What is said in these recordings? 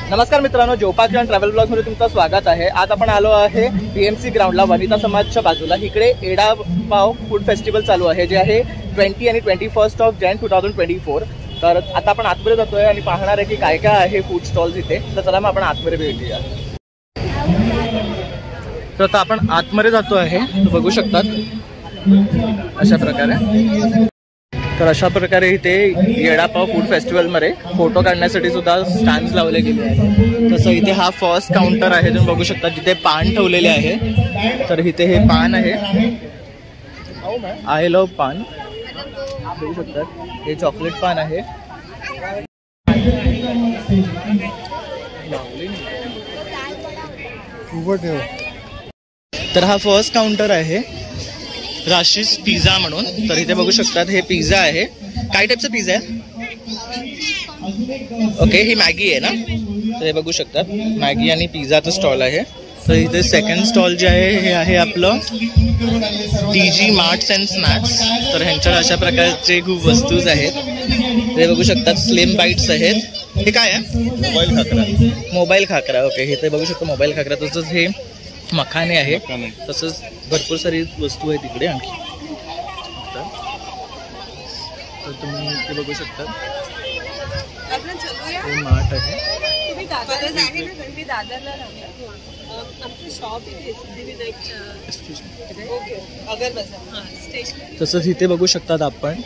नमस्कार मित्रांनो, जोपाक and travel blog मध्ये तुमचं स्वागत आहे। आज आपण आलो आहे बीएमसी ग्राउंडला वनिता समाजच्या बाजूला। इकडे एडा पाव फूड फेस्टिवल चालू आहे, जे आहे 20 आणि 21 ऑफ जॅन 2024। तर आता आपण आतमध्ये जातोय आणि पाहणार आहे की काय काय आहे फूड स्टॉल्स इथे। तर चला मग आपण आतमध्ये भेटूया। तर आता आपण आतमध्ये जातो आहे, बघू शकतात अशा प्रकारे। तर अशा प्रकारे इथे येडापाव फूड फेस्टिवल मध्ये फोटो काढण्यासाठी सुद्धा स्टँड्स लावले गेले आहेत। तसं इथे हा फर्स्ट काउंटर आहे, तुम्ही बघू शकता जिथे पान ठेवलेले आहे। तर इथे हे पान आहे, आय लव्ह पान, बघू शकतात हे चॉकलेट पान आहे। तर हा फर्स्ट काउंटर आहे राशीस पिझ्झा म्हणून। तर इथे बघू शकतात हे पिझ्झा आहे। काय टाईपचा पिझ्झा आहे? ओके, ही मॅगी आहे ना। तर हे बघू शकतात मॅगी आणि पिझ्झाचं स्टॉल आहे। तर इथे सेकंड स्टॉल जे आहे हे आहे आपलं TG मार्ट्स अँड स्नॅक्स। तर ह्यांच्याकडे अशा प्रकारचे खूप वस्तूज आहेत। ते बघू शकतात स्लिम बाईट्स आहेत। हे काय आहे? मोबाईल खाकरा। मोबाईल खाकरा, ओके। हे ते बघू शकतो मोबाईल खाकरा। तसंच हे मखाने आहे, तसंच भरपूर सारी वस्तू आहे तिकडे आणखी। तर तुम्ही ते बघू शकता हे मार्ट आहे। तसंच इथे बघू शकतात आपण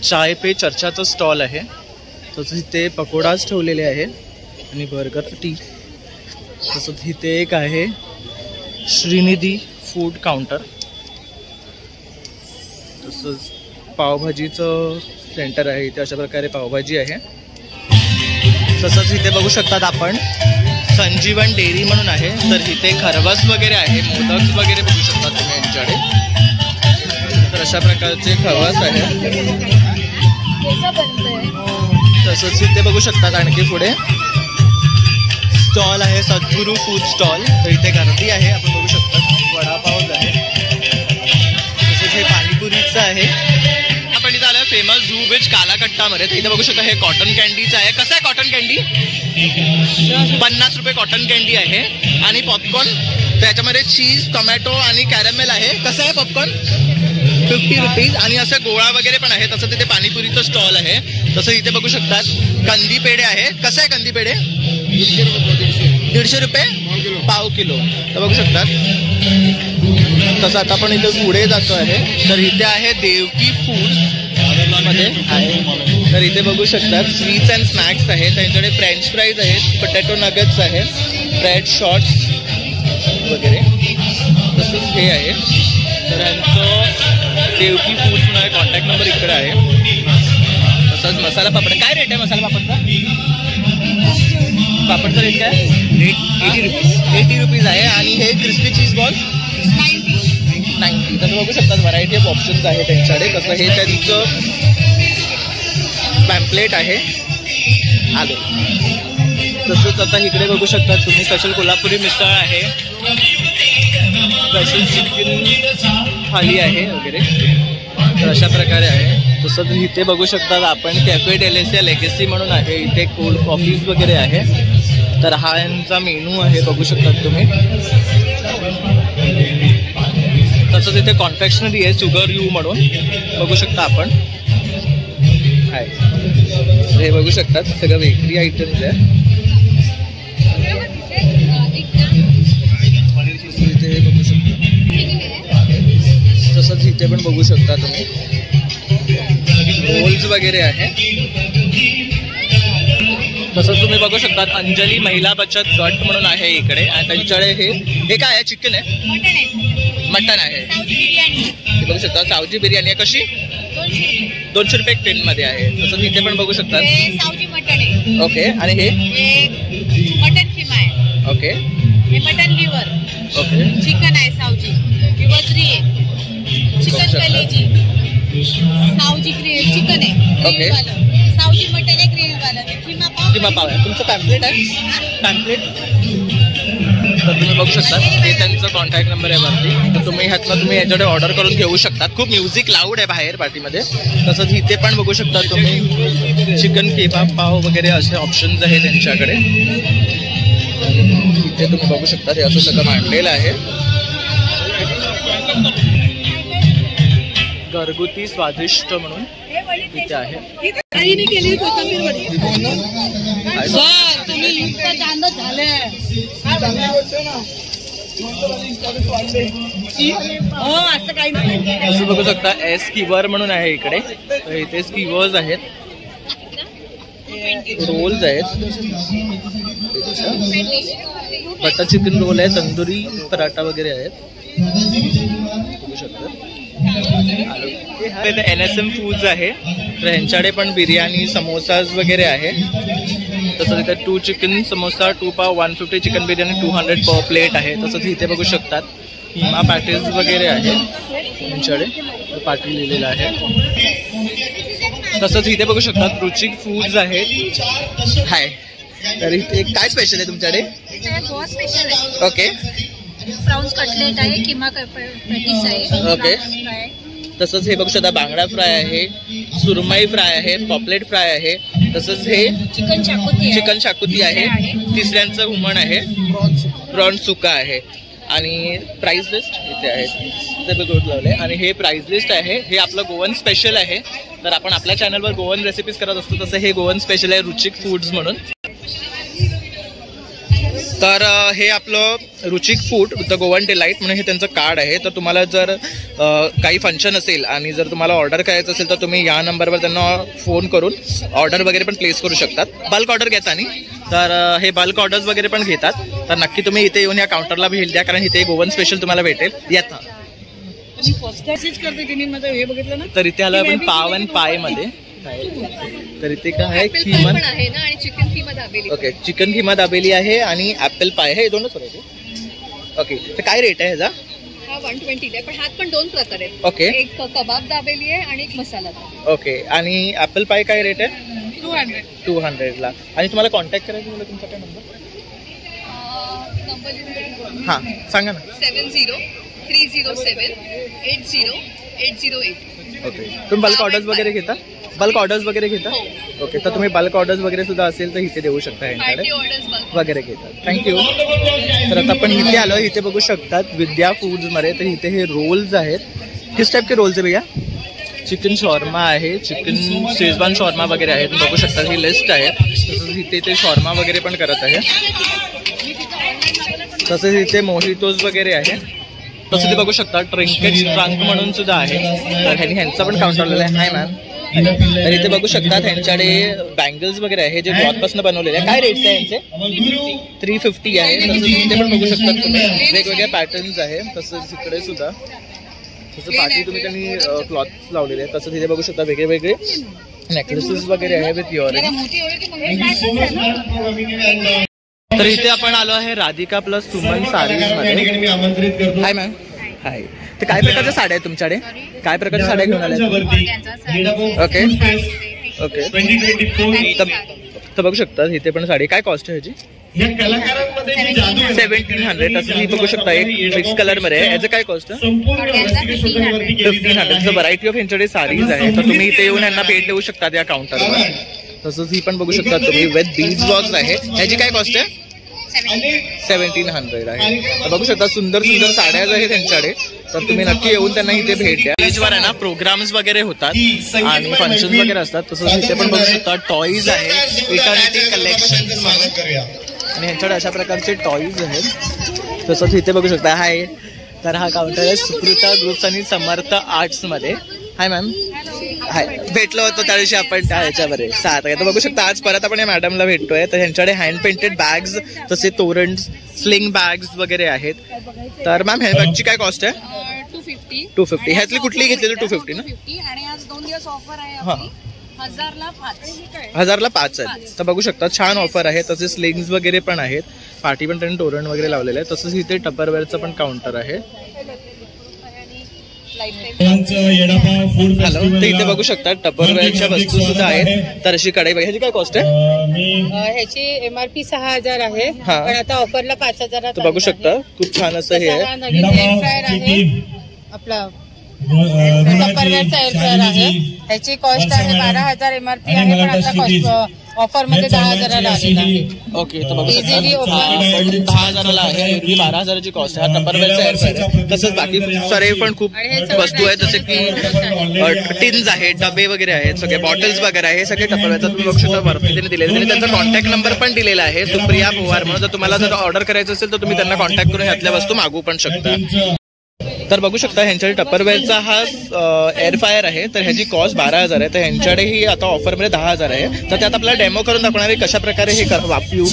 चाय पे चर्चाचं स्टॉल आहे। तसंच इथे पकोडाच ठेवलेले आहे आणि बर्गर, टी। तसंच इथे एक आहे श्रीनिधी फूड काउंटर। तसंच पावभाजीचं सेंटर आहे, इथे अशा प्रकारे पावभाजी आहे। तसंच इथे बघू शकतात आपण संजीवन डेअरी म्हणून आहे। तर इथे खरवस वगैरे आहे, मोदक वगैरे बघू शकता तुम्ही यांच्याकडे। तर अशा प्रकारचे खरवस आहे। तसंच इथे बघू शकतात आणखी पुढे स्टॉल आहे सद्गुरू फूड स्टॉल। तर इथे गर्दी आहे, आपण बघू शकता वडापाव आहे। तसेच हे पाणीपुरीचं आहे। आपण इथे आलोय फेमस झू बीच कालाकट्टामध्ये। तर इथे बघू शकता हे कॉटन कॅन्डीचं आहे। कसं आहे कॉटन कॅन्डी? 50 रुपये कॉटन कॅन्डी आहे। आणि पॉपकॉर्न त्याच्यामध्ये चीज, टोमॅटो आणि कॅरमेल आहे। कसं आहे पॉपकॉर्न? 50 रुपीज। आणि असं गोळा वगैरे पण आहे। तसं तिथे पाणीपुरीचं स्टॉल आहे। तसं इथे बघू शकतात कंदी पेढे आहे। कसं आहे कंदी पेढे? 150 रुपये पाव किलो। तर बघू शकतात। तसं आता आपण इथे पुढे जातो आहे। तर इथे आहे देवकी फूड मध्ये आहे। तर इथे बघू शकतात स्वीट्स अँड स्नॅक्स आहेत। त्यांच्याकडे फ्रेंच फ्राईज आहेत, पोटॅटो नगेट्स आहेत, ब्रेड शॉर्ट्स वगैरे। तसंच हे आहे। तर यांचं देवकी फूड म्हणून कॉन्टॅक्ट नंबर इकडे आहे। तसंच मसाला पापड, काय रेट आहे मसाला पापडचा? पापडचा रेट काय? 80 रुपीज आहे। आणि हे क्रिस्पी चीज बॉल 90। तसं बघू शकतात व्हरायटी ऑफ ऑप्शन्स आहे त्यांच्याकडे। कसं हे त्यांचं पॅम्पलेट आहे आलो। तसंच आता इकडे बघू शकतात तुम्ही स्पेशल कोल्हापुरी मिसळ आहे, स्पेशल चिकन थाली आहे वगैरे। तर अशा प्रकारे आहे। तसंच इथे बघू शकतात आपण कॅफे डेलेसिया लेगेसी म्हणून आहे। इथे कोल्ड कॉफीज वगैरे आहे। तर हा यांचा मेनू आहे, बघू शकतात तुम्ही। तसंच इथे कॉन्फेक्शनरी आहे शुगर यू म्हणून, बघू शकता आपण आहे। हे बघू शकतात सगळं बेकरी आयटम्स आहे। इथे बघू शकता। तसंच इथे पण बघू शकता तुम्ही रोल्स वगैरे आहे। तसंच तुम्ही बघू शकता अंजली महिला बचत गट म्हणून आहे इकडे। आणि त्यांच्याकडे हे काय आहे? चिकन आहे, मटन आहे। बघू शकता सावजी बिर्याणी आहे। कशी? 200 रुपये एक टेन मध्ये आहे। तसंच इथे पण बघू शकतात सावजी मटन आहे, ओके। आणि हे मटन किमा आहे, ओके। हे मटन लिव्हर, ओके। चिकन आहे सावजी, वजरी आहे, चिकन कलेजी, सावजी चिकन आहे, ओके। सावजी मटन आहे, ग्रेव्ही वाला किमा पाव आहे। तुमचं पॅम्पलेट आहे? पॅम्पलेट तर तुम्ही बघू शकता हे त्यांचा कॉन्टॅक्ट नंबर आहे वरती। तर तुम्ही ह्यातनं तुम्ही याच्याकडे ऑर्डर करून घेऊ शकता। खूप म्युझिक लाऊड आहे बाहेर पार्टीमध्ये। तसंच इथे पण बघू शकता तुम्ही चिकन केबाब पाव वगैरे असे ऑप्शन्स आहेत त्यांच्याकडे। इथे तुम्ही बघू शकता हे असं सगळं मांडलेलं आहे. घरगुती स्वादिष्ट म्हणून इथे आहे. असं बघू शकता एस स्कीवर म्हणून आहे इकडे. तर इथे स्कीवर्स आहेत, रोल्स आहेत, बटर चिकन रोल आहे, तंदुरी पराठा वगैरे आहेत. बघू शकता NSM फूड्स आहे. तर ह्यांच्याकडे पण बिर्याणी समोसाज वगैरे आहे. तसंच इथे 2 चिकन समोसा 2 पाव 150 चिकन बिर्याणी 200 पर प्लेट आहे. तसंच इथे बघू शकतात हिमा पॅटीज वगैरे आहे त्यांच्याकडे, पाटी लिहिलेलं आहे. तसंच इथे बघू शकतात रुचिक फूड्स आहेत. हाय, तर इथे काय स्पेशल आहे तुमच्याकडे? ओके, प्राउन्स कटलेट आहे, किमा पॅटीस आहे. ओके, तसंच हे बघू शकता बांगडा फ्राय आहे, सुरमई फ्राय आहे, पॉपलेट फ्राय आहे. तसंच हे चिकन शाकुती आहे, तिसऱ्यांचं हुमण आहे, प्रॉन सुका आहे. आणि प्राइस लिस्ट इथे आहे, ते बघून लावले. आणि हे प्राइस लिस्ट आहे, हे आपलं गोवन स्पेशल आहे. तर आपण आपल्या चॅनलवर गोवन रेसिपीज करत असतो, तसं हे गोवन स्पेशल आहे रुचिक फूड्स म्हणून. तर हे आपलं रुचिक फूड द गोवन डिलाईट म्हणून हे त्यांचं कार्ड आहे. तर तुम्हाला जर काही फंक्शन असेल आणि जर तुम्हाला ऑर्डर करायचं असेल तर तुम्ही या नंबरवर त्यांना फोन करून ऑर्डर वगैरे पण प्लेस करू शकतात. बल्क ऑर्डर घेताना तर हे बल्क ऑर्डर्स वगैरे पण घेतात. तर नक्की तुम्ही इथे येऊन या काउंटरला भेट द्या, कारण इथे गोवन स्पेशल तुम्हाला भेटेल. येता तर इथे आलं आपण पाव अँड पाय मध्ये. तर इथे काय आहे, खिमा आहे ना, आणि chicken keema dabeli. Okay, chicken keema dabeli आहे आणि ॲपल पाय आहे, हे दोनच होते. ओके, तर काय रेट आहे ह्याचा? हा 120 आहे, पण ह्यात पण 2 प्रकार आहेत. ओके, एक कबाब दाबेली आहे आणि एक मसाला दाबेली. ओके, आणि ॲपल पाय काय रेट आहे? 200 ला. आणि तुम्हाला कॉन्टॅक्ट करायचं मला तुमचा काय नंबर? हां सांगा ना. 7030780808. ओके, तुम्ही बल्क ऑर्डर्स वगैरे घेता? बल्क ऑर्डर्स वगैरे घेता? ओके, तर तुम्ही बल्क ऑर्डर्स वगैरे सुद्धा असेल तर इथे देऊ शकता, यांच्याकडे वगैरे घेतात. थँक्यू. तर आता आपण इथे आलो, इथे बघू शकतात विद्या फूड्समध्ये. तर इथे हे रोल्स आहेत. किस टाइप के रोल्स आहे भैया? चिकन शॉर्मा आहे, चिकन शेजवान शॉर्मा वगैरे आहे. तुम्ही बघू शकता ही लिस्ट आहे. तसंच इथे ते शॉर्मा वगैरे पण करत आहे. तसेच इथे मोहितोज वगैरे आहे. तसं ते बघू शकता ट्रिंकेट ट्रंक म्हणून सुद्धा आहे. तर ह्यांचा पण काउंटर आलेला आहे. हाय मॅम. तर इथे बघू शकतात ह्यांच्याकडे बँगल्स वगैरे आहे जे क्लॉथपासून बनवलेले आहे. काय रेट्स आहे यांचे? 350 आहे. तसंच इथे पण बघू शकतात तुम्ही वेगवेगळ्या पॅटर्न्स आहे. तसंच इकडे सुद्धा तसं पाठी तुम्ही त्यांनी क्लॉथ लावलेले आहे. तसंच इथे बघू शकता वेगळे वेगळे नेकलेसेस वगैरे आहे विथ इयरिंग. तर इथे आपण आलो आहे राधिका प्लस सुमन सारीज मध्ये. हाय मॅम. हाय. तर काय प्रकारच्या साड्या आहेत तुमच्याकडे? काय प्रकारच्या साड्या घेऊन आल्या? ओके ओके, तर बघू शकता इथे पण साडी. काय कॉस्ट आहे ह्याची? 1700. असं मी बघू शकता एक मिक्स कलर मध्ये आहे. याचं काय कॉस्ट आहे? 1500. व्हरायटी ऑफ यांच्याकडे साडीज आहे. तर तुम्ही इथे येऊन यांना भेट देऊ शकता या काउंटरवर. तसंच ही पण बघू शकता तुम्ही विथ बीज बॉक्स आहे. ह्याची काय कॉस्ट आहे? 1700 आहे. तर बघू शकता सुंदर सुंदर साड्या आहेत त्यांच्याकडे. तर तुम्ही नक्की येऊन त्यांना इथे भेट द्या. स्टेजवर आहे ना प्रोग्राम्स वगैरे होतात आणि फंक्शन वगैरे असतात. तसंच इथे पण बघू शकता टॉईज आहे, इटर्निटी कलेक्शन आणि ह्यांच्याकडे अशा प्रकारचे टॉईज आहेत. तसंच इथे बघू शकता. हाय. तर हा काउंटर आहे सुकृता ग्रुप्स आणि समर्थ आर्ट्स मध्ये. हाय मॅम. हाय. भेटलो होतो त्या दिवशी आपण त्या ह्याच्यावर 7. तर बघू शकता आज परत आपण या मॅडमला भेटतोय. तर ह्यांच्याकडे हँड पेंटेड बॅग्स तसे तोरण स्लिंग बॅग्स वगैरे आहेत. तर मॅम ह्या बॅगची काय कॉस्ट आहे? 250. ह्यातली कुठली घेतली? 250 ना. आणि आज 2 दिवस ऑफर आहे. हां, 1000ला 5 आहेत. तर बघू शकता छान ऑफर आहे. तसेच स्लिंग्स वगैरे पण आहेत. पाठी पण त्यांनी तोरण वगैरे लावलेलं आहे. तसंच इथे टपरवेअरचं पण काउंटर आहे. हॅलो. तर इथे बघू शकता टपरवेअरच्या वस्तू सुद्धा आहेत. तर अशी कढई बघा. ह्याची काय कॉस्ट आहे? ह्याची MRP 6000 आहे, पण आता ऑफरला 5000. बघू शकता खूप छान असं हे आहे. नवीन एअर फ्रायर आहे आपला टप्परवेअरचा एअर फ्रायर आहे. ह्याची कॉस्ट आहे 12,000 MRP आहे, पण आता ऑफर मध्ये 10,000ला आलेला आहे. ओके, तर बघू शकता 10,000ला आहे, एरवी 12,000ची कॉस्ट आहे. हा टप्परवेअरचा एअर फ्रायर आहे. तसंच बाकी सारे पण खूप वस्तू आहेत, जसे की टिन्स आहेत, डबे वगैरे आहेत, सगळे बॉटल्स वगैरे आहे, हे सगळे टप्परवेअरचा तुम्ही बघू शकता. वरती त्यांनी दिलेले, त्यांनी त्यांचा कॉन्टॅक्ट नंबर पण दिलेला आहे, सुप्रिया पोवार म्हणून. जर तुम्हाला जर ऑर्डर करायचं असेल तर तुम्ही त्यांना कॉन्टॅक्ट करून ह्यातल्या वस्तू मागवू पण शकता. तर बघू शकता ह्यांच्याकडे टप्परवेअरचा हा एअर फ्रायर आहे, तर ह्याची कॉस्ट 12,000 आहे. तर ह्यांच्याकडेही आता ऑफरमध्ये 10,000 आहे. तर त्यात आपल्याला डेमो करून दाखवणार आहे कशा प्रकारे हे वापरू.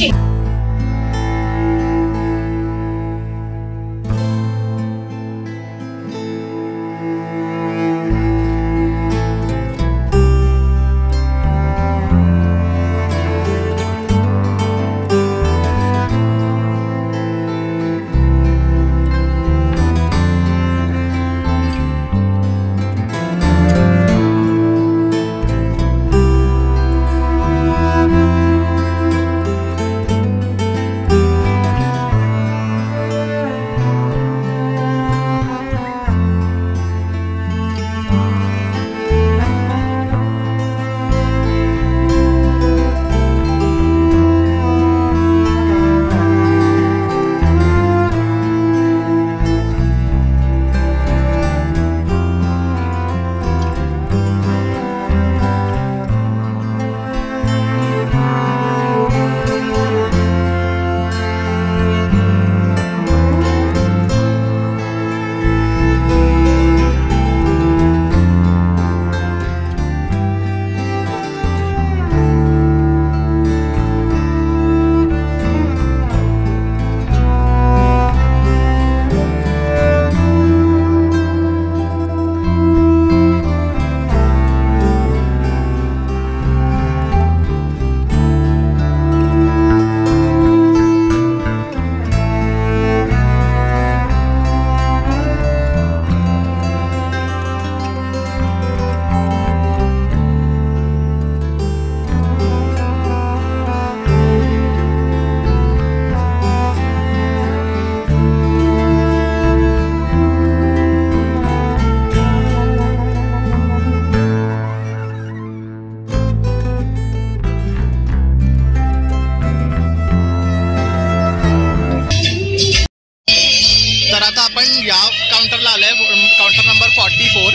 आपण या काउंटरला आलोय, काउंटर नंबर 44.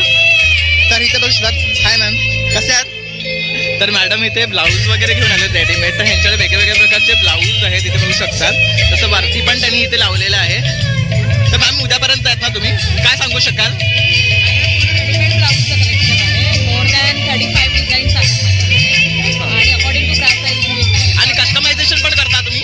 तर इथे बघू शकतात. हाय मॅम, कसे आहात? तर मॅडम इथे ब्लाऊज वगैरे घेऊन आले रेडीमेड. तर ह्यांच्याकडे वेगवेगळ्या प्रकारचे ब्लाऊज आहेत, इथे बघू शकतात. तसं वरती पण त्यांनी इथे लावलेलं आहे. तर मॅम उद्यापर्यंत आहेत ना तुम्ही, काय सांगू शकाल? ब्लाऊजचं कलेक्शन आहे, मोर दॅन 35 डिझाईन्स आहेत आणि अकॉर्डिंग टू प्राइस साईज. आणि कस्टमायझेशन पण करता तुम्ही?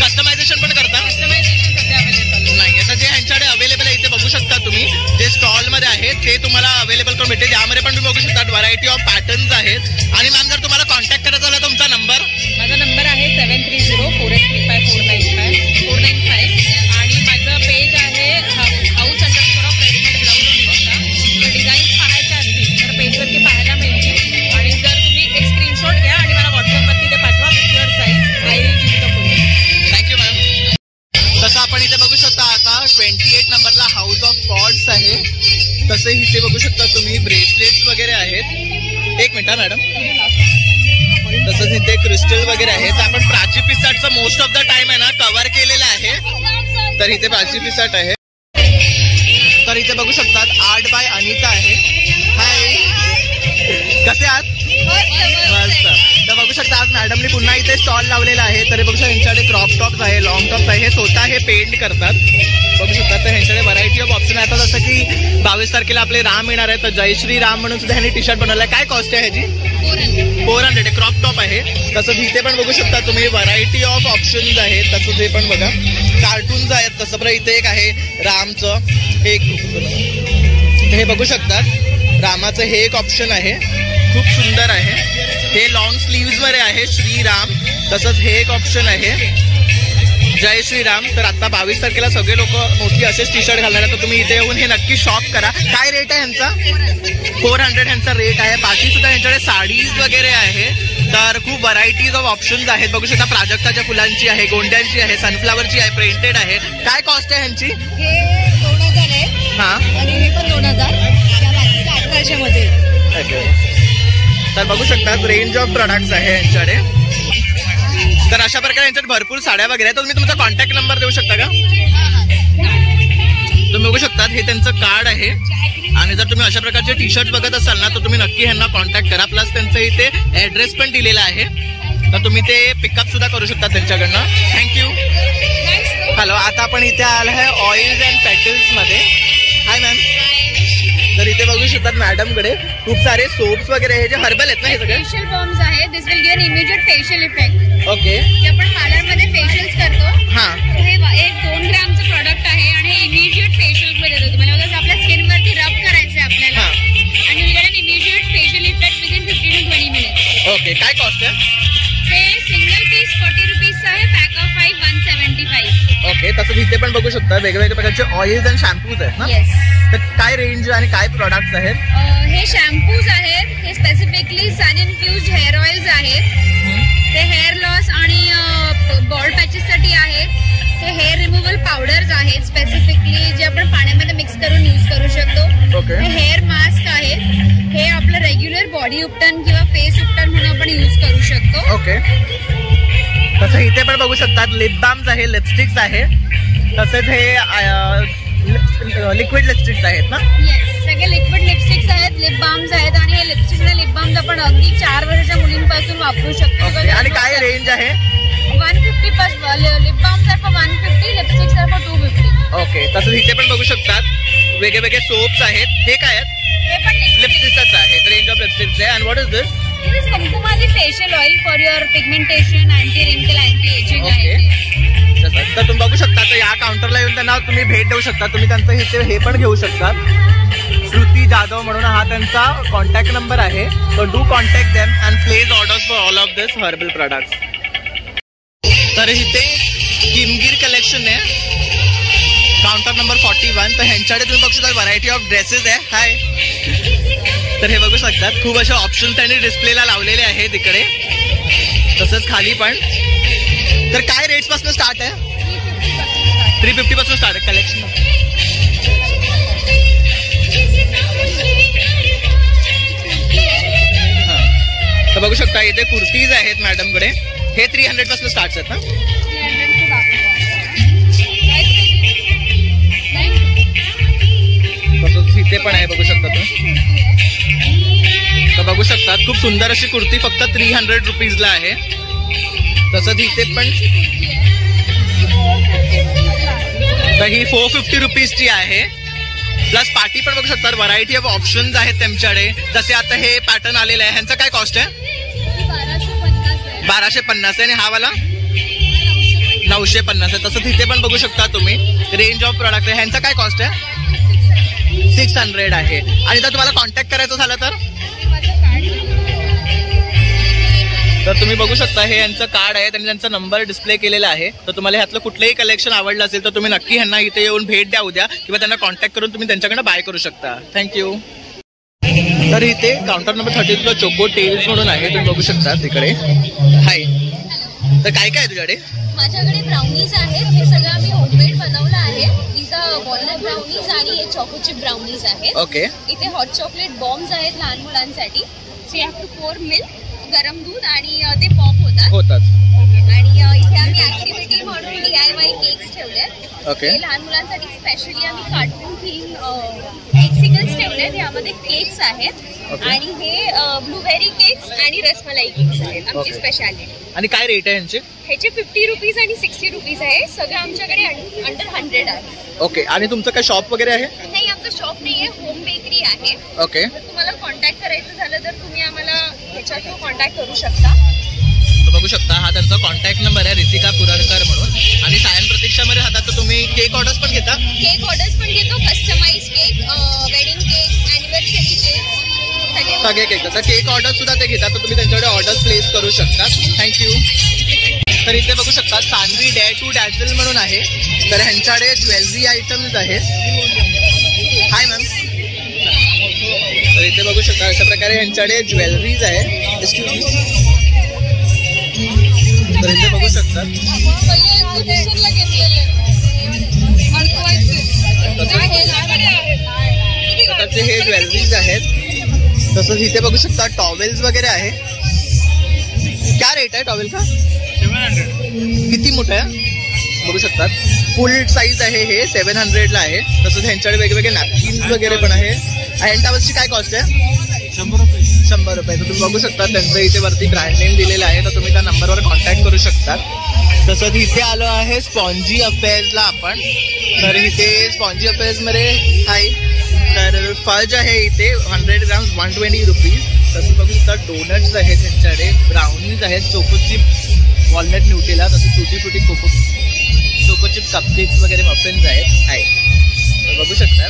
कस्टमायझेशन पण करता? कस्टमायझेशन सध्या अवेलेबल नाही. आता जे ह्यांच्याकडे अवेलेबल आहे इथे बघू शकता तुम्ही, जे स्टॉलमध्ये आहे ते तुम्हाला अवेलेबल करून भेटते. त्यामध्ये पण तुम्ही बघू शकता व्हरायटी ऑफ पॅटर्न्स आहेत. आणि मॅम जर तुम्हाला कॉन्टॅक्ट करायचा झाला तुमचा नंबर? माझा नंबर आहे 7304835495 आणि माझं पेज आहे house _of readymade blouse on Insta. जर डिझाईन्स पाहायच्या असतील तर पेजवरती पाहायला मिळतील. आणि जर तुम्ही एक स्क्रीनशॉट घ्या आणि मला व्हॉट्सअपवरती ते पाठवा with your size. I will give the photo. Thank you ma'am. तसं आपण इथे बघू शकता आता 28 नंबरला हाऊस ऑफ कॉर्ड्स आहे. तसं इथे बघू शकता तुम्ही ब्रेसलेट्स वगैरे आहेत. एक मिनिट मॅडम. तसंच इथे क्रिस्टल वगैरे आहे. तर आपण प्राची पिसाटचं मोस्ट ऑफ द टाइम आहे ना कव्हर केलेलं आहे. तर इथे प्राची पिसाट आहे. तर इथे बघू शकतात आर्ट बाय अनिता आहे. हाय, कसे आहात? मस्त. तर बघू शकता आज मॅडमने पुन्हा इथे स्टॉल लावलेला आहे. तर बघू शकता यांच्याकडे क्रॉप टॉप्स आहे, लॉंग टॉप्स आहे. हे स्वतः हे पेंट करतात बघू शकता. तर ह्यांच्याकडे व्हरायटी ऑफ ऑप्शन आहे. आता जसं की 22 तारखेला आपले राम येणार आहे, तर जय श्री राम म्हणून सुद्धा ह्यांनी टी शर्ट बनवला आहे. काय कॉस्ट आहे ह्याची? 400. क्रॉप टॉप आहे. तसंच इथे पण बघू शकता तुम्ही व्हरायटी ऑफ ऑप्शन्स आहेत. तसंच हे पण बघा कार्टून्स आहेत. तसं पण इथे एक आहे रामचं एक, हे बघू शकतात रामाचं हे एक ऑप्शन आहे, खूप सुंदर आहे. हे लॉंग स्लीव्स वर आहे श्रीराम. तसंच हे एक ऑप्शन आहे जय श्रीराम. तर आता 22 तारखेला सगळे लोक मोस्टली असेच टी शर्ट घालणार आहेत. तर तुम्ही इथे येऊन हे नक्की शॉप करा. काय रेट आहे यांचा? 400 ह्यांचा रेट आहे. बाकी सुद्धा यांच्याकडे साडीज वगैरे आहे. तर खूप व्हरायटीज ऑफ ऑप्शन्स आहेत बघू शकता. प्राजक्ताच्या फुलांची आहे, गोंड्यांची आहे, सनफ्लावरची आहे, प्रिंटेड आहे. काय कॉस्ट आहे ह्यांची? हे 2000 आहे. हा आणि हे पण 2000, या बाकीच्या 1800 मध्ये. तर बघू शकता रेंज ऑफ प्रोडक्ट्स आहे यांच्याकडे. तर अशा प्रकारे यांच्यात भरपूर साड्या वगैरे आहेत. तुम्ही तुमचा कॉन्टॅक्ट नंबर देऊ शकता का? तुम्ही बघू शकता हे त्यांचं कार्ड आहे. आणि जर तुम्ही अशा प्रकारचे टी शर्ट बघत असाल ना तर तुम्ही नक्की ह्यांना कॉन्टॅक्ट करा. प्लस त्यांचं इथे ऍड्रेस पण दिलेला आहे, तर तुम्ही ते पिकअप सुद्धा करू शकता त्यांच्याकडनं. थँक्यू. हॅलो, आता आपण इथे आलो आहे ऑइल्स अँड पेटल्स मध्ये. हाय मॅम. तर इथे बघू शकतात मॅडमकडे खूप सारे सोप्स वगैरे हे जे हर्बल आहेत ना, हे सगळे फेशियल बॉम्ब्स आहेत. This will give immediate facial effect. Okay. जे आपण पार्लर मध्ये फेशियल्स करतो, हा, हे 1-2 ग्रॅमचं प्रोडक्ट आहे आणि हे इमिजिएट फेशियल मध्ये देतो. म्हणजे आपल्या स्किन वरती रब करायचं आहे आपल्याला आणि we get an immediate facial effect within 15 to 20 minutes. Okay. काय कॉस्ट आहे? हे सिंगल पीस 40 रुपीजचं आहे. Pack of 5 175. ओके. तसंच इथे पण बघू शकता वेगवेगळ्या प्रकारचे ऑइल्स अँड शॅम्पूज आहेत ना. येस. तर काय रेंज आणि काय प्रोडक्ट्स आहेत? हे शॅम्पूज आहेत. हे स्पेसिफिकली सन इन्फ्युज्ड हेअर ऑइल्स आहेत. ते हेअर लॉस आणि बॉल्ड पॅचेस साठी आहेत. हे हेअर रिमूव्हल पावडर्स आहेत स्पेसिफिकली, जे आपण पाण्यामध्ये मिक्स करून यूज करू शकतो. ओके. हे हेअर मास्क आहेत. हे आपलं रेग्युलर बॉडी उपटन किंवा फेस उपटन म्हणून आपण यूज करू शकतो. ओके. तसं इथे पण बघू शकतात लिप बाम्स आहे, लिपस्टिक्स आहे, तसेच हे लिक्विड लिपस्टिक्स आहेत ना. येस, सगळे लिक्विड लिपस्टिक्स आहेत, लिप बाम्स आहेत. आणि हे लिपस्टिक आणि लिप बाम्स आपण अगदी 4 वर्षाच्या मुलींपासून वापरू शकतो. आणि काय रेंज आहे? 150 lip balms are for 150, lipsticks are for 250. Okay. तसंच इथे पण बघू शकतात वेगळे वेगळे सोप्स आहेत. हे काय आहेत? हे पण लिपस्टिक्स आहेत. रेंज ऑफ लिपस्टिक्स आहे. And what is this? This is कुंकुमाली facial oil for your pigmentation, anti wrinkle, anti ageing आहे. तर तुम्ही बघू शकता तर या काउंटरला येऊन त्यांना तुम्ही भेट देऊ शकता. तुम्ही त्यांचं इथे हे पण घेऊ शकता. श्रुती जाधव म्हणून हा त्यांचा कॉन्टॅक्ट नंबर आहे. So do contact them and place orders for all of this herbal products. तर इथे किमगिर कलेक्शन आहे, काउंटर नंबर 41. तर ह्यांच्याकडे तुम्ही बघू शकता व्हरायटी ऑफ ड्रेसेस आहे. हाय. तर हे बघू शकतात खूप असे ऑप्शन त्यांनी डिस्प्लेला लावलेले आहेत इकडे, तसंच खाली पण. तर काय रेट्स पासून स्टार्ट आहे? 350 पासून स्टार्ट आहे कलेक्शन. तर बघू शकता इथे कुर्तीज आहेत मॅडमकडे. हे 300 पासून स्टार्ट आहेत ना. तसंच इथे पण आहे बघू शकता तुम्ही. तर बघू शकता खूप सुंदर अशी कुर्ती फक्त 300 रुपीजला आहे. तसंच इथे पण तर ही 450 रुपीजची आहे. प्लस पार्टी पण बघू शकता. व्हरायटी ऑफ ऑप्शन्स आहेत त्यांच्याकडे. जसे आता हे पॅटर्न आलेलं आहे, ह्यांचं काय कॉस्ट आहे? 1250 आहे. आणि हा वाला 950 आहे. तसंच इथे पण बघू शकता तुम्ही रेंज ऑफ प्रोडक्ट आहे. ह्यांचा काय कॉस्ट आहे? 600 आहे. आणि जर तुम्हाला कॉन्टॅक्ट करायचं झालं तर तुम्ही बघू शकता हे यांचं कार्ड आहे, त्यांनी त्यांचा नंबर डिस्प्ले केलेला आहे. तर तुम्हाला ह्यातलं कुठलंही कलेक्शन आवडलं असेल तर तुम्ही नक्की ह्यांना इथे येऊन भेट द्या उद्या, किंवा त्यांना कॉन्टॅक्ट करून तुम्ही त्यांच्याकडे बाय करू शकता. थँक्यू. तर इथे काउंटर नंबर 32 चोको टेल्स म्हणून आहे, तुम्ही बघू शकता तिकडे. हाय. तर काय काय आहे तुझ्याकडे? माझ्याकडे ब्राउनीज आहेत. हे सगळं आम्ही होममेड बनवलं आहे. these are वॉलनट ब्राउनीज आणि हे चॉको चिप ब्राउनीज आहेत. ओके. इथे हॉट चॉकलेट बॉम्ब्स आहेत लहान मुलांसाठी. सो यू हॅव टू पोर मिल्क, गरम दूध आणि ते पॉप होतात. आणि इथे आम्ही ऍक्टिव्हिटी म्हणून DIY केक्स ठेवलेत. ओके. लहान मुलांसाठी स्पेशली आम्ही कार्टून थीम एक्सिकल्स ठेवलेत. यामध्ये केक्स आहेत. आणि हे ब्लूबेरी केक्स आणि रसमलाई केक्स आहेत आमची स्पेशालिटी. आणि काय रेट आहे यांचे? ह्याचे 50 रुपीज आणि 60 रुपीज आहे. सगळं आमच्याकडे अंडर 100 आहे. ओके. आणि तुमचं काय शॉप वगैरे आहे? नाही, आमचं शॉप नाहीये, होम बेकरी आहे. ओके. जर तुम्हाला कॉन्टॅक्ट करायचं झालं तर तुम्ही आम्हाला ह्याच्या थ्रू कॉन्टॅक्ट करू शकता. बघू शकता हा त्यांचा कॉन्टॅक्ट नंबर आहे, रितिका पुरडकर म्हणून. आणि सायन प्रतीक्षामध्ये राहतात तर तुम्ही केक ऑर्डर्स पण घेता? केक ऑर्डर्स पण घेतो. Customize cake, wedding cake, anniversary cake, सगळे केक. तर केक ऑर्डर सुद्धा ते घेतात, तर तुम्ही त्यांच्याकडे ऑर्डर्स प्लेस करू शकता. थँक्यू. तर इथे बघू शकता सानवी डॅ टू डॅझल म्हणून आहे. तर ह्यांच्याकडे ज्वेलरी आयटम्स आहेत. हाय मॅम. तर इथे बघू शकता अशा प्रकारे ह्यांच्याकडे ज्वेलरीज आहे. तर इथे बघू शकता तसंच इथे बघू शकता टॉवेल्स वगैरे आहे. क्या रेट आहे टॉवेल का? 700. किती मोठं आहे बघू शकतात. फुल साईज आहे हे 700 ला आहे. तसंच ह्यांच्याकडे वेगवेगळे नॅपकिन्स वगैरे पण आहे. हँड टॉवेल्सची काय कॉस्ट आहे? 100 रुपये. 100 रुपये. तर तुम्ही बघू शकता त्यांचं इथे वरती ब्रँड नेम दिलेलं आहे, तर तुम्ही त्या नंबरवर कॉन्टॅक्ट करू शकता. तसंच इथे आलो आहे स्पॉन्जी अफेअर्सला आपण. तर इथे स्पॉन्जी अफेअर्समध्ये आहे तर फज आहे इथे 100 ग्राम्स 120 रुपीज. तसं बघू शकता डोनट्स आहेत त्यांच्याकडे, ब्राउनीज आहेत, चोको चिप्स, वॉलनट न्यूटेला, तसं टुटी फ्रुटी चोको चिप कपकेक्स वगैरे मफिन्स आहेत. तर बघू शकता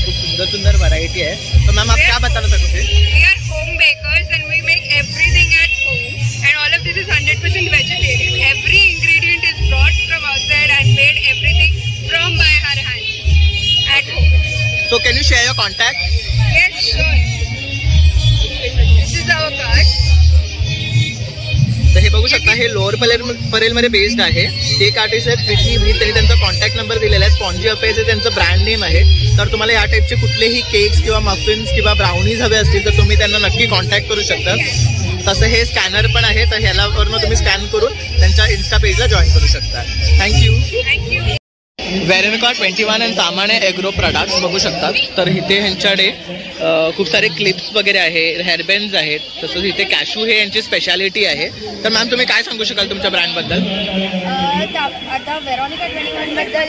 खूप सुंदर सुंदर व्हरायटी आहे. तर मॅम आप क्या बताना सकते? We are home bakers and we make everything at home and all of this is 100% vegetarian. Every ingredient is brought from outside and made everything from by our hands at home. So can you share your contact? Yes, sure. This is our card. तर हे बघू शकता हे lower परेलमध्ये based आहे. एक artist आहेत प्रीती व्हीर, त्यांनी त्यांचा कॉन्टॅक्ट नंबर दिलेला आहे. स्पॉन्जी अफेअर्स हे त्यांचं ब्रँड नेम आहे. तर तुम्हाला या टाईपचे कुठलेही केक्स किंवा मफिन्स किंवा ब्राउनीज हवे असतील तर तुम्ही त्यांना नक्की कॉन्टॅक्ट करू शकता. तसं हे स्कॅनर पण आहे, तर ह्यालावरनं तुम्ही स्कॅन करून त्यांच्या इन्स्टा पेजला जॉईन करू शकता. थँक्यू. Thank you. वेरेनिका 21 आणि तामाणे एग्रो प्रोडक्ट्स बघू शकतात. तर इथे ह्यांच्याकडे खूप सारे क्लिप्स वगैरे आहे, हेअरबँड्स आहेत. तसंच इथे कॅशू हे यांची स्पेशालिटी आहे. तर मॅम तुम्ही काय सांगू शकाल तुमच्या ब्रँडबद्दल? आता वेरोनिका 21 बद्दल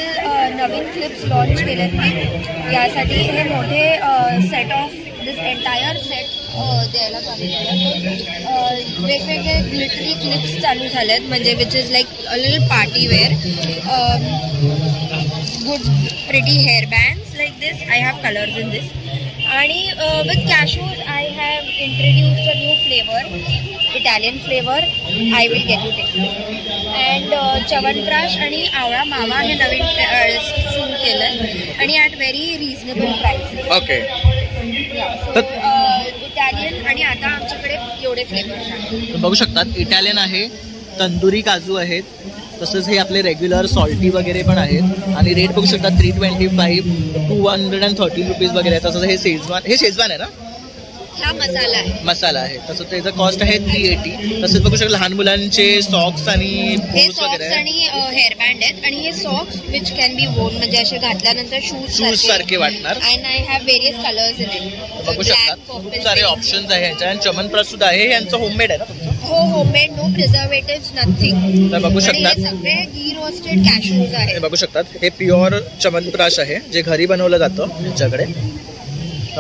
नवीन क्लिप्स लॉन्च केलेत मी. यासाठी हे मोठे set of this entire set द्यायला चालू झालं. वेगवेगळे ग्लिटरी क्लिप्स चालू झालेत, म्हणजे which is like a little party wear, good pretty hair bands like this. I have colors in this. And with cashews I have introduced a new flavor, Italian flavor. I will get you tasted. And chawanprash आणि आवळा मावा हे नवीन सुरू केलं आणि at very reasonable prices. Okay. Italian आणि आता आमच्याकडे एवढे फ्लेवर्स आहेत. बघू शकतात इटालियन आहे, तंदुरी काजू आहेत, तसंच हे आपले रेग्युलर सॉल्टी वगैरे पण आहेत. आणि रेट बघू शकता 325, 230 रुपीज वगैरे. तसंच हे शेजवान आहे ना, हा मसाला आहे. मसाला आहे. तसं त्याचं कॉस्ट आहे 380. तसंच बघू शकता लहान मुलांचे सॉक्स आणि हे बूट्स सॉक्स वगैरे आणि हेअरबँड आहेत आणि हे सॉक्स विच कॅन बी वोन, म्हणजे असे घातल्यानंतर शूज सारखे वाटणार. And I have various colours in it. बघू शकतात खूप सारे ऑप्शन्स आहे यांच्या. आणि चमनप्राश सुद्धा आहे. हे यांचं होममेड आहे ना तुमचं? हो, होममेड, नो प्रिझर्वेटिव्ह, नथिंग. तर बघू शकतात हे सगळे घी रोस्टेड कॅशूज आहेत. हे बघू शकतात हे प्युअर चमनप्राश आहे जे घरी बनवलं जातं यांच्याकडे.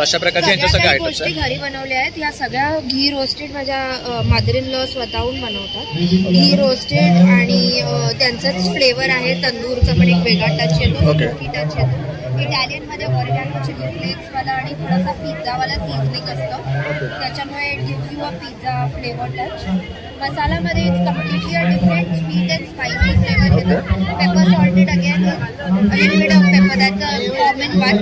अशा प्रकारचे यांच्या सगळ्या आयटम्स गोष्टी आहेत. घरी बनवल्या आहेत. ह्या सगळ्या घी रोस्टेड माझ्या मदर इन लॉ स्वतःहून बनवतात. घी रोस्टेड आणि त्यांचाच फ्लेवर आहे. तंदूरचा पण एक वेगळा टच येतो, स्मोकी टच येतो. इटालियन मध्ये ऑर्गॅनो चिली फ्लेक्स वाला आणि थोडासा पिझ्झावाला सीझनिंग असतं, त्याच्यामुळे it gives you a pizza flavour touch. मसालामध्ये it's completely a different sweet and spicy flavour येतं. Pepper salted again, a little bit of pepper, that's a common one.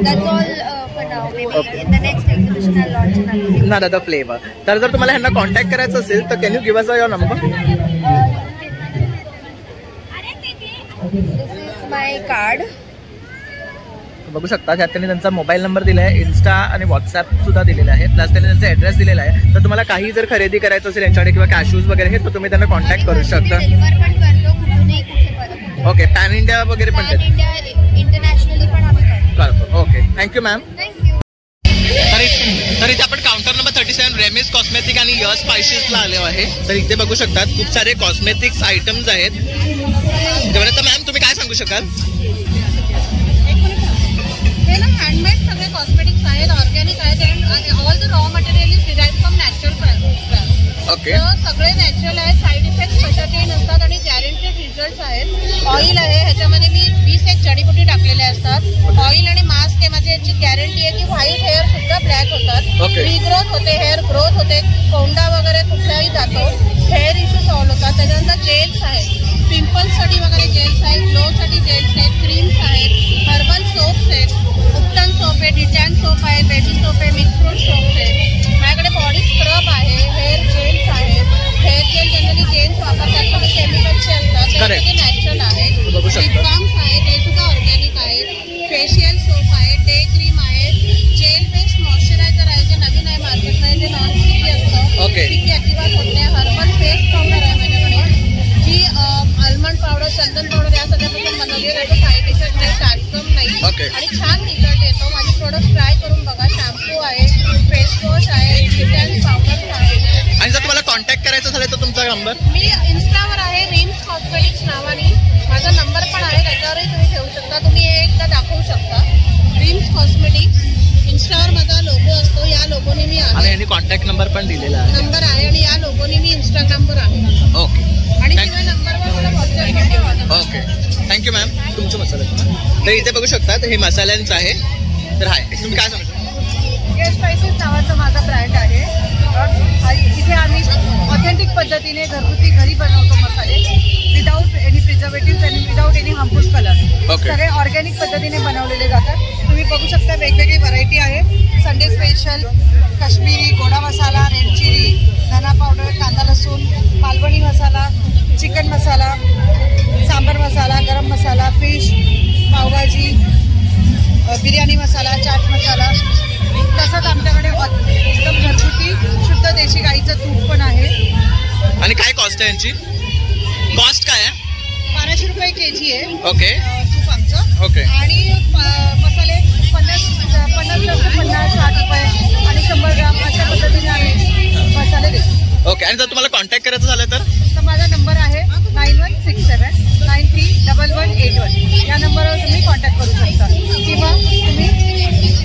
That's all for now. Maybe in the next exhibition I'll launch another flavor. तर जर तुम्हाला ह्यांना contact करायचं असेल तर can you give us your number? This is my card. बघू शकता त्यात त्यांनी त्यांचा मोबाईल नंबर दिला आहे, इन्स्टा आणि व्हॉट्सॲप सुद्धा दिलेला आहे, प्लस त्यांनी त्यांचा ॲड्रेस दिलेला आहे. तर तुम्हाला काही जर खरेदी करायचं असेल यांच्याकडे किंवा कॅशूज वगैरे हे तर तुम्ही त्यांना कॉन्टॅक्ट करू शकता. डिलिव्हर पण करतो कुठूनही कुठे. ओके. पॅन इंडिया वगैरे पण पॅन इंडिया इंटरनॅशनली पण आम्ही करतो. Okay, thank you ma'am. थँक्यू. तर इथे आपण काउंटर नंबर 37 रेमिस कॉस्मेटिक आणि यस स्पायसेसला आलो आहे. तर इथे बघू शकतात खूप सारे कॉस्मेटिक्स आयटम्स आहेत. तर मॅम तुम्ही काय सांगू शकाल? हे ना हँडमेड सगळे कॉस्मेटिक्स आहेत, ऑर्गॅनिक आहेत आणि all the raw material is derived from natural products. Okay. सगळे नॅचरल आहेत, साईड इफेक्ट्स कशाचे नसतात आणि गॅरंटेड रिझल्ट्स आहेत. ऑइल आहे, ह्याच्यामध्ये मी 20 जडीबुटी टाकलेले असतात. ऑइल आणि मास्क आहे, माझी याची गॅरंटी आहे की व्हाईट हेअर सुद्धा ब्लॅक होतात, रिग्रोथ होते, हेअर ग्रोथ होते, कोंडा वगैरे कुठलाही जातो, हेअर इश्यू सॉल्व्ह होतात. त्याच्यानंतर जेल्स आहेत, पिंपल्ससाठी वगैरे जेल्स आहेत, ग्लोसाठी जेल्स आहेत, क्रीम्स आहेत, हर्बल सोप्स आहेत, उपटन सोप आहे, डिटॅन सोप आहे, बेबी सोप आहे, मिक्स फ्रूट सोप आहे. माझ्याकडे बॉडी स्क्रब आहे, हेअर जेल्स आहेत. हेअर जेल जनरली जेल्स वापरतात पण केमिकलचे असतात, ते नॅचरल आहेत. लिप बाम्स आहेत, ते सुद्धा ऑर्गॅनिक आहेत. फेशियल सोप आहे, डे क्रीम आहे, जेल चंदन पावडर या सगळ्यापासून बनवली आहे. त्याचं साईड इफेक्ट नाही, कार्यक्रम नाही आणि छान रिझल्ट येतो. माझे प्रोडक्ट ट्राय करून बघा. शॅम्पू आहे, फेस वॉश आहे, डिटॅन पावडर आहे. आणि जर तुम्हाला कॉन्टॅक्ट करायचं झालं तर तुमचा नंबर? मी इन्स्टावर आहे रिम्स कॉस्मेटिक्स नावाने. माझा नंबर पण आहे, त्याच्यावरही तुम्ही ठेवू शकता. तुम्ही हे एकदा दाखवू शकता. रिम्स कॉस्मेटिक्स इन्स्टावर माझा लोगो असतो. या लोगोने मी आणि यांनी कॉन्टॅक्ट नंबर पण दिलेला आहे. नंबर आहे आणि या लोगोने मी इंस्टाग्रामवर आहे. ओके आणि शिवाय नंबरवर मला व्हॉट्सअप पण ठेवा. Okay thank you ma'am. तुमचं मसाला तर इथे बघू शकतात हे मसाल्यांचं आहे. तर हाय तुम्ही काय सांगता? येस स्पायसेस नावाचा माझा ब्रँड आहे. इथे आम्ही ऑथेंटिक पद्धतीने घरगुती घरी बनवतो मसाले विदाउट एनी प्रिझर्वेटिव्ह आणि विदाउट एनी हार्मफुल कलर. सगळे ऑर्गॅनिक पद्धतीने बनवलेले जातात. तुम्ही बघू शकता वेगवेगळी व्हरायटी आहे. संडे स्पेशल, काश्मीरी, गोडा मसाला, रेड चिली, धना पावडर, कांदा लसूण, मालवणी मसाला, चिकन मसाला, सांबर मसाला, गरम मसाला, फिश, पावभाजी, बिर्याणी मसाला, चाट मसाला. तसंच आमच्याकडे एकदम घरगुती शुद्ध देशी गाईचं तूप पण आहे. आणि काय कॉस्ट आहे यांची? कॉस्ट काय आहे? 1200 रुपये केजी आहे. ओके तूप आमचं. ओके. आणि मसाले 50 50 60 रुपये आणि 100 ग्राम अशा पद्धतीने आम्ही मसाले देतो. ओके. आणि जर तुम्हाला कॉन्टॅक्ट करायचं झालं तर माझा नंबर आहे 9167 931181. या नंबरवर तुम्ही कॉन्टॅक्ट करू शकता किंवा तुम्ही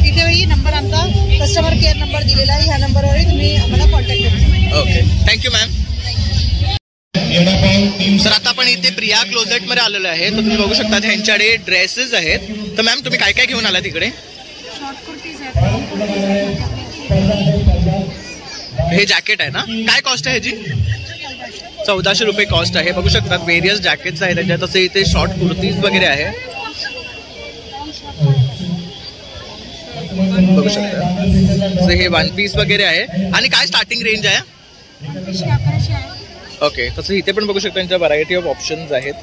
इथेही नंबर आमचा कस्टमर केअर नंबर दिलेला आहे. ह्या नंबरवरही तुम्ही आम्हाला कॉन्टॅक्ट करू शकता. Okay thank you ma'am. सर आता आपण इथे प्रिया क्लोजेट मध्ये आलेलो आहे. तर तुम्ही बघू शकता ह्यांच्याकडे ड्रेसेस आहेत. तर मॅम तुम्ही काय काय घेऊन आला तिकडे? शॉर्ट कुर्तीज आहेत. हे जॅकेट आहे ना? काय कॉस्ट आहे ह्याची? 1400 रुपये कॉस्ट आहे. बघू शकतात वेरियस जॅकेट्स आहेत त्याच्यात. तसे इथे शॉर्ट कुर्तीज वगैरे आहे. बघू शकता हे वन पीस वगैरे आहे. आणि काय स्टार्टिंग रेंज आहे? 1100 आहे. ओके. तसं इथे पण बघू शकता त्यांच्या व्हरायटी ऑफ ऑप्शन्स आहेत.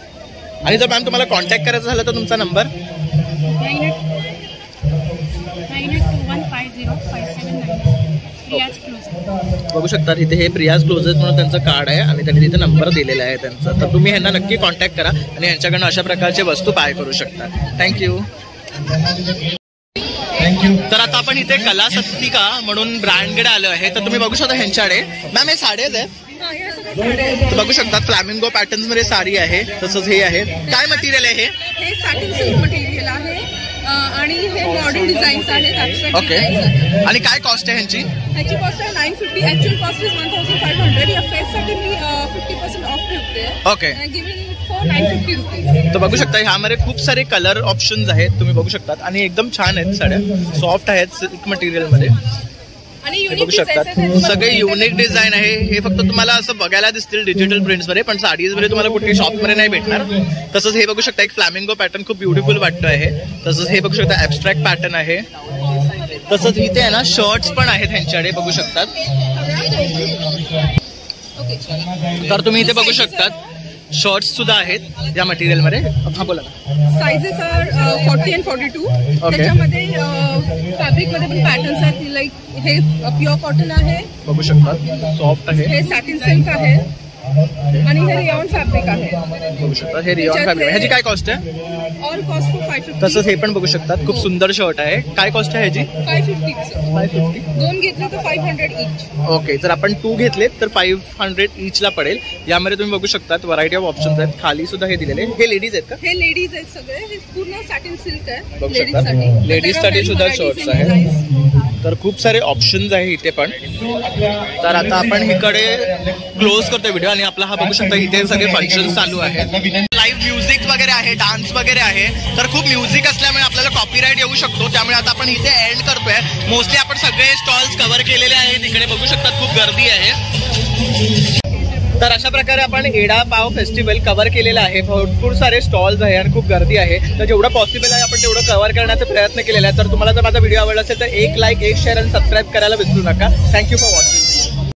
आणि जर मॅम तुम्हाला कॉन्टॅक्ट करायचं झालं तर तुमचा नंबर? 9821505799. बघू शकता इथे हे प्रियाज क्लोजेट म्हणून त्यांचं कार्ड आहे आणि त्यांनी तिथे नंबर दिलेला आहे त्यांचा. तर तुम्ही ह्यांना नक्की कॉन्टॅक्ट करा आणि यांच्याकडनं अशा प्रकारचे वस्तू बाय करू शकता. थँक्यू. तर आता आपण इथे कलासत्तिका म्हणून ब्रँडकडे आलो आहे. तर तुम्ही बघू शकता ह्यांच्याकडे मॅम हे साड्याच आहेत. तर बघू शकता फ्लॅमिंगो पॅटर्न्स मध्ये साडी आहे. तसंच हे आहे. काय मटेरियल आहे हे सॅटिन सिल्क मटेरियल आहे आणि हे मॉडर्न डिझाईन्स आहेत. ओके. आणि काय कॉस्ट आहे ह्यांची? ह्याची कॉस्ट आहे 950. Actual cost is 1500. या फेससाठी मी 50% ऑफ ठेवते. Okay. Giving it for 950 rupees. तर बघू शकता ह्यामध्ये खूप सारे कलर ऑप्शन्स आहेत. तुम्ही बघू शकता आणि एकदम छान आहेत साड्या. सॉफ्ट आहेत सिल्क मटेरियल मध्ये. बघू शकतात सगळे युनिक डिझाईन आहे. हे फक्त तुम्हाला असं बघायला दिसतील डिजिटल प्रिंट्स मध्ये, पण साडीज मध्ये तुम्हाला कुठे शॉप मध्ये नाही भेटणार. तसंच हे बघू शकता एक फ्लॅमिंगो पॅटर्न खूप ब्युटिफुल वाटतो आहे. तसंच हे बघू शकता ऍबस्ट्रॅक्ट पॅटर्न आहे. तसंच इथे आहे ना शर्ट्स पण आहेत ह्यांच्याकडे बघू शकतात. तर तुम्ही इथे बघू शकतात शॉर्ट्स सुद्धा आहेत या मटेरियल मध्ये. हा बोला. Sizes are 40 and 42. त्याच्यामध्ये फॅब्रिक मध्ये पण पॅटर्न्स आहेत. लाईक हे प्युअर कॉटन आहे. बघू शकता सॉफ्ट आहे. हे सॅटिन सिल्क आहे आणि हे रियॉन फॅब्रिक आहे. बघू शकता हे रियॉन फॅब्रिक. ह्याची काय कॉस्ट आहे? All cost for 550. तसंच हे पण बघू शकतात खूप सुंदर शर्ट आहे. काय कॉस्ट आहे ह्याची? 550. दोन घेतले तर 500 इच. ओके. जर आपण 2 घेतले तर 500 इच ला पडेल. यामध्ये तुम्ही बघू शकतात व्हरायटी ऑफ ऑप्शन्स आहेत. खाली सुद्धा हे दिलेले. हे लेडीज आहेत का? हे लेडीज आहेत सगळे. हे पूर्ण सॅटिन सिल्क आहे. बघू शकता लेडीज साठी सुद्धा शर्ट्स आहेत. तर खूप सारे ऑप्शन्स आहे इथे पण. तर आता आपण इकडे क्लोज करतो व्हिडिओ आणि आपला हा बघू शकता इथे सगळे फंक्शन्स चालू आहेत. लाईव्ह म्युझिक वगैरे आहे, डान्स वगैरे आहे. तर खूप म्युझिक असल्यामुळे आपल्याला कॉपीराईट येऊ शकतो. त्यामुळे आता आपण इथे एंड करतोय. मोस्टली आपण सगळे स्टॉल्स कव्हर केलेले आहेत. इकडे बघू शकतात खूप गर्दी आहे. तर अशा प्रकारे आपण एडा पाव फेस्टिवल कव्हर केलेला आहे. भरपूर सारे स्टॉल्स आहे आणि खूप गर्दी आहे. तर जेवढं पॉसिबल आहे आपण तेवढं कव्हर करण्याचा प्रयत्न केलेला आहे. तर तुम्हाला जर माझा व्हिडिओ आवडला असेल तर एक लाईक, एक शेअर आणि सबस्क्राईब करायला विसरू नका. Thank you for watching.